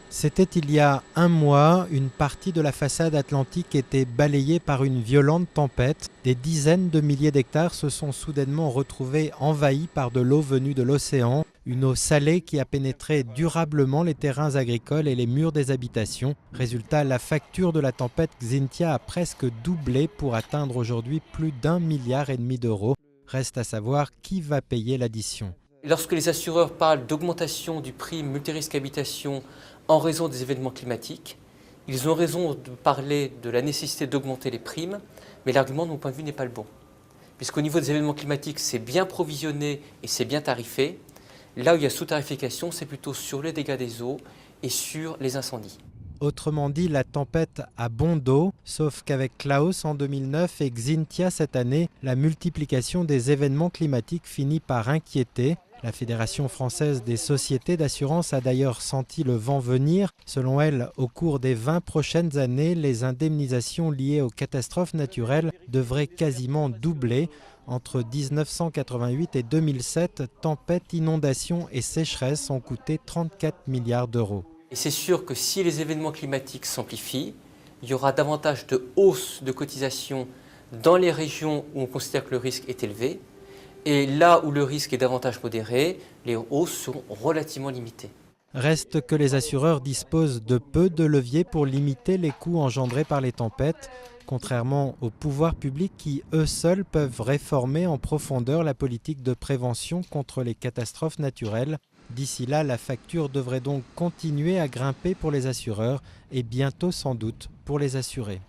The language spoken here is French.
C'était il y a un mois, une partie de la façade atlantique était balayée par une violente tempête. Des dizaines de milliers d'hectares se sont soudainement retrouvés envahis par de l'eau venue de l'océan, une eau salée qui a pénétré durablement les terrains agricoles et les murs des habitations. Résultat, la facture de la tempête Xynthia a presque doublé pour atteindre aujourd'hui plus d'1,5 milliard d'euros. Reste à savoir qui va payer l'addition. Lorsque les assureurs parlent d'augmentation du prix multirisque habitation en raison des événements climatiques, ils ont raison de parler de la nécessité d'augmenter les primes, mais l'argument de mon point de vue n'est pas le bon. Puisqu'au niveau des événements climatiques, c'est bien provisionné et c'est bien tarifé. Là où il y a sous-tarification, c'est plutôt sur les dégâts des eaux et sur les incendies. Autrement dit, la tempête a bon dos, sauf qu'avec Klaus en 2009 et Xynthia cette année, la multiplication des événements climatiques finit par inquiéter. La Fédération française des sociétés d'assurance a d'ailleurs senti le vent venir. Selon elle, au cours des 20 prochaines années, les indemnisations liées aux catastrophes naturelles devraient quasiment doubler. Entre 1988 et 2007, tempêtes, inondations et sécheresses ont coûté 34 milliards d'euros. Et c'est sûr que si les événements climatiques s'amplifient, il y aura davantage de hausse de cotisations dans les régions où on considère que le risque est élevé. Et là où le risque est davantage modéré, les hausses seront relativement limitées. Reste que les assureurs disposent de peu de leviers pour limiter les coûts engendrés par les tempêtes, contrairement aux pouvoirs publics qui, eux seuls, peuvent réformer en profondeur la politique de prévention contre les catastrophes naturelles. D'ici là, la facture devrait donc continuer à grimper pour les assureurs et bientôt sans doute pour les assurés.